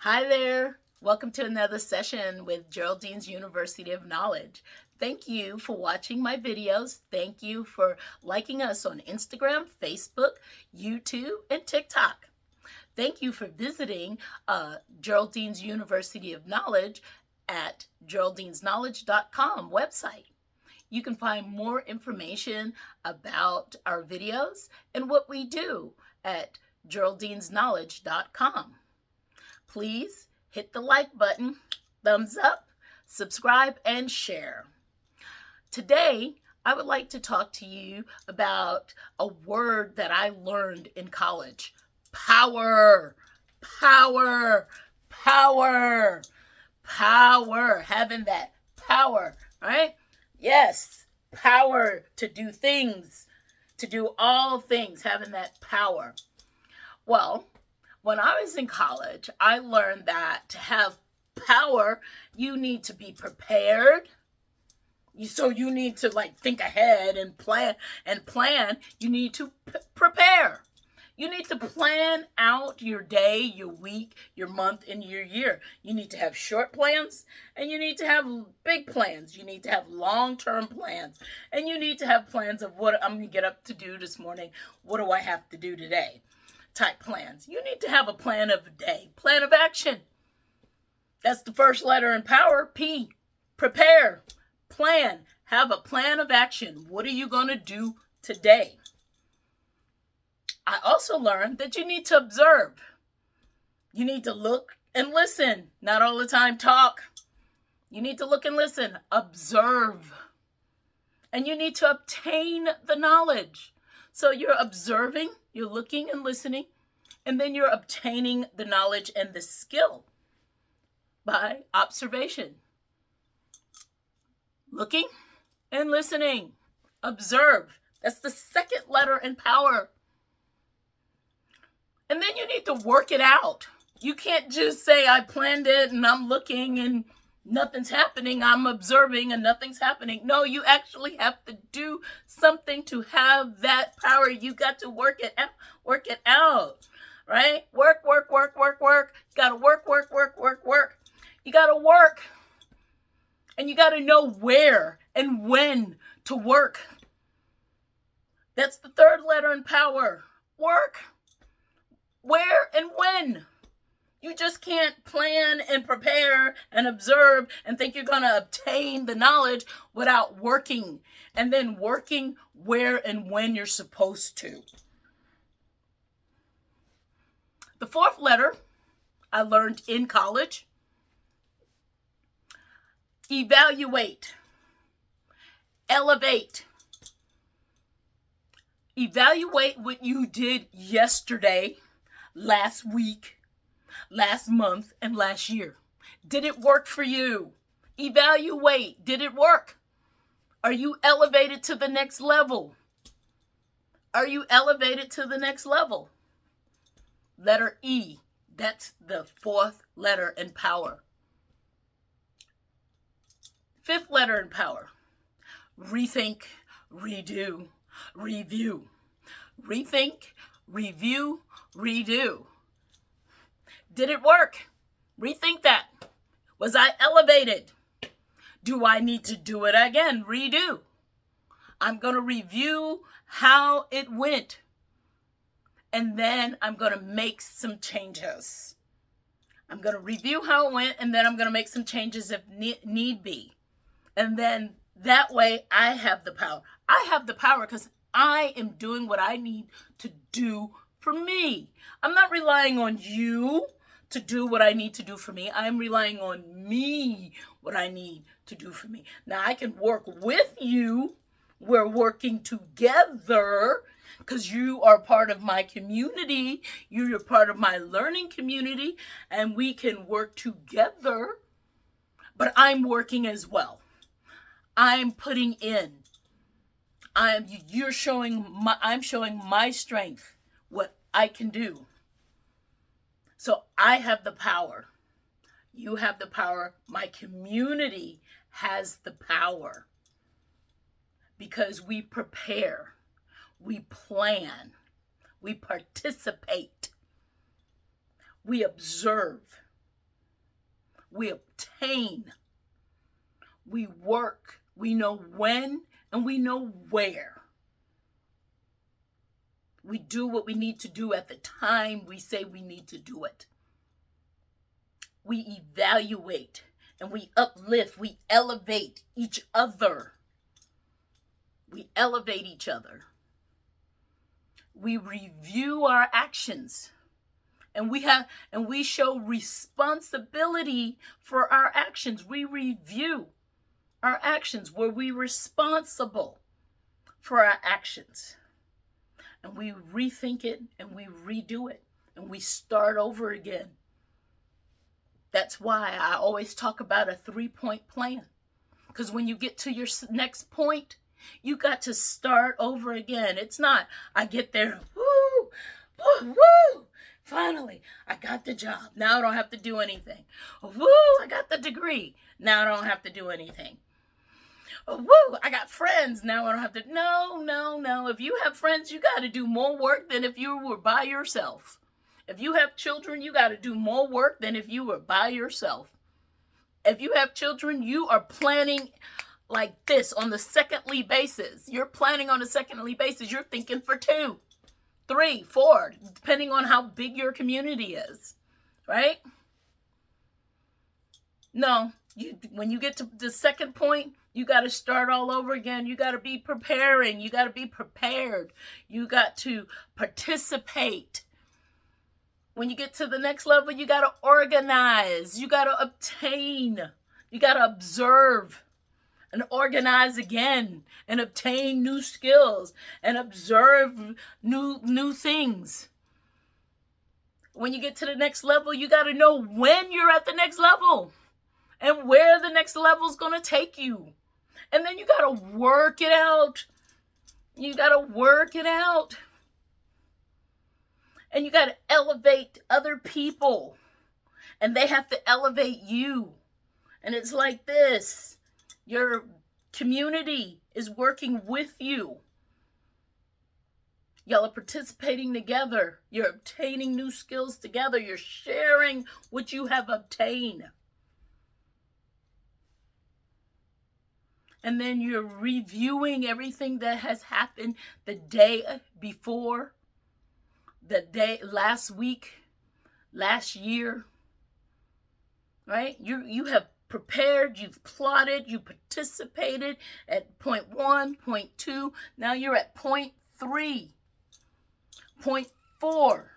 Hi there. Welcome to another session with Geraldine's University of Knowledge. Thank you for watching my videos. Thank you for liking us on Instagram, Facebook, YouTube, and TikTok. Thank you for visiting Geraldine's University of Knowledge at geraldinesknowledge.com website. You can find more information about our videos and what we do at geraldinesknowledge.com. Please hit the like button, thumbs up, subscribe, and share. Today, I would like to talk to you about a word that I learned in college. Power, power, power, power, having that power, right? Yes, power to do things, to do all things, having that power. Well, when I was in college, I learned that to have power, you need to be prepared. So you need to think ahead and plan. You need to prepare. You need to plan out your day, your week, your month, and your year. You need to have short plans, and you need to have big plans. You need to have long-term plans, and you need to have plans of what I'm going to get up to do this morning. What do I have to do today? Type plans. You need to have a plan of a day, plan of action. That's the first letter in power, P. Prepare, plan, have a plan of action. What are you going to do today? I also learned that you need to observe. You need to look and listen, not all the time talk. You need to look and listen, observe. And you need to obtain the knowledge. So you're observing, you're looking and listening, and then you're obtaining the knowledge and the skill by observation. Looking and listening. Observe. That's the second letter in power. And then you need to work it out. You can't just say, I planned it and I'm looking and nothing's happening. I'm observing and nothing's happening. No, you actually have to do something to have that power. You got to work it out, right? Work. You got to work. You got to work. And you got to know where and when to work. That's the third letter in power. Work. Where and when. You just can't plan and prepare and observe and think you're going to obtain the knowledge without working. And then working where and when you're supposed to. The fourth letter I learned in college. Evaluate. Elevate. Evaluate what you did yesterday, last week, last month, and last year. Did it work for you? Evaluate. Did it work? Are you elevated to the next level? Are you elevated to the next level? Letter E. That's the fourth letter in power. Fifth letter in power. Rethink, redo, review. Rethink, review, redo. Did it work? Rethink that. Was I elevated? Do I need to do it again? Redo. I'm going to review how it went. And then I'm going to make some changes. I'm going to review how it went, and then I'm going to make some changes if need be. And then that way I have the power. I have the power because I am doing what I need to do for me. I'm not relying on you to do what I need to do for me. I'm relying on me, what I need to do for me. Now, I can work with you. We're working together because you are part of my community. You're part of my learning community, and we can work together. But I'm working as well. I'm putting in. I'm showing my strength, what I can do. So I have the power. You have the power. My community has the power. Because we prepare, we plan, we participate, we observe, We obtain. We work. We know when and we know where. We do what we need to do at the time we say we need to do it. We evaluate and we uplift. We elevate each other. We elevate each other. We review our actions. And we show responsibility for our actions. We review our actions. Were we responsible for our actions? And we rethink it and we redo it and we start over again. That's why I always talk about a 3-point plan. Because when you get to your next point, you got to start over again. It's not, I get there, woo, woo, woo. Finally, I got the job. Now I don't have to do anything. Woo, I got the degree. Now I don't have to do anything. Woo, I got friends. Now I don't have to. No. If you have friends, you got to do more work than if you were by yourself. If you have children, you got to do more work than if you were by yourself. If you have children, you are planning like this on the secondly basis. You're planning on a secondly basis. You're thinking for 2, 3, 4, depending on how big your community is, right? No, when you get to the second point, you got to start all over again. You got to be preparing. You got to be prepared. You got to participate. When you get to the next level, you got to organize. You got to obtain. You got to observe and organize again and obtain new skills and observe new things. When you get to the next level, you got to know when you're at the next level and where the next level is going to take you. And then you got to work it out. You got to work it out. And you got to elevate other people. And they have to elevate you. And it's like this. Your community is working with you. Y'all are participating together. You're obtaining new skills together. You're sharing what you have obtained. And then you're reviewing everything that has happened the day before, the day last week, last year. Right? You have prepared, you've plotted, you participated at point 1, point 2. Now you're at point 3, point 4,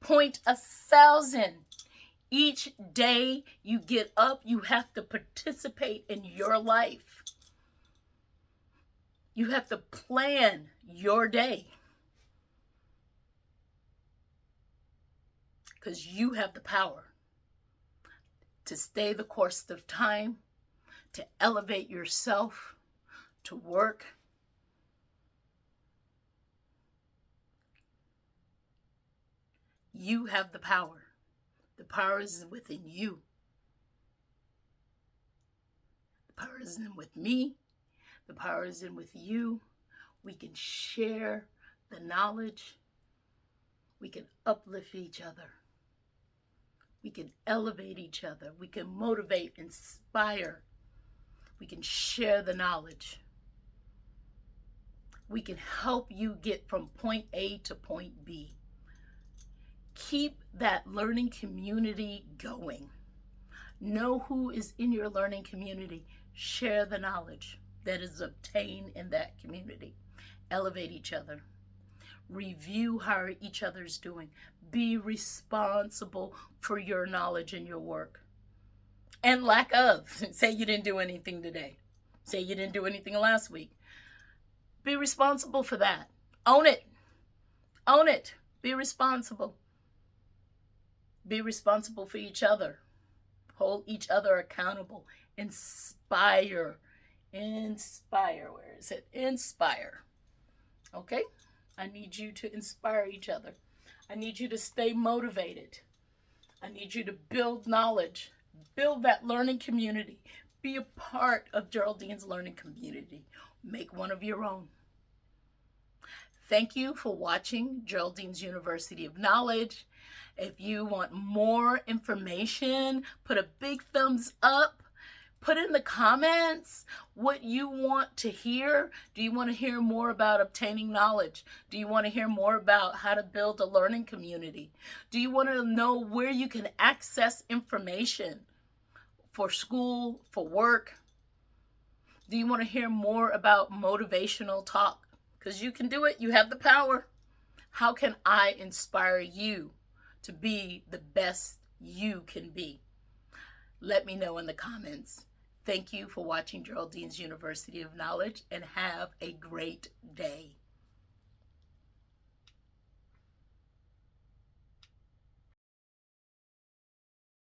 point 1,000. Each day you get up, you have to participate in your life. You have to plan your day. Because you have the power to stay the course of time, to elevate yourself, to work. You have the power. The power is within you. The power is in with me. The power is in with you. We can share the knowledge. We can uplift each other. We can elevate each other. We can motivate, inspire. We can share the knowledge. We can help you get from point A to point B. Keep that learning community going. Know who is in your learning community. Share the knowledge that is obtained in that community. Elevate each other. Review how each other's doing. Be responsible for your knowledge and your work. And lack of. Say you didn't do anything today. Say you didn't do anything last week. Be responsible for that. Own it. Own it. Be responsible. Be responsible for each other. Hold each other accountable. Inspire. Inspire. Where is it? Inspire. Okay? I need you to inspire each other. I need you to stay motivated. I need you to build knowledge. Build that learning community. Be a part of Geraldine's learning community. Make one of your own. Thank you for watching Geraldine's University of Knowledge. If you want more information, put a big thumbs up. Put in the comments what you want to hear. Do you want to hear more about obtaining knowledge? Do you want to hear more about how to build a learning community? Do you want to know where you can access information for school, for work? Do you want to hear more about motivational talk? Because you can do it. You have the power. How can I inspire you to be the best you can be? Let me know in the comments. Thank you for watching Geraldine's University of Knowledge, and have a great day.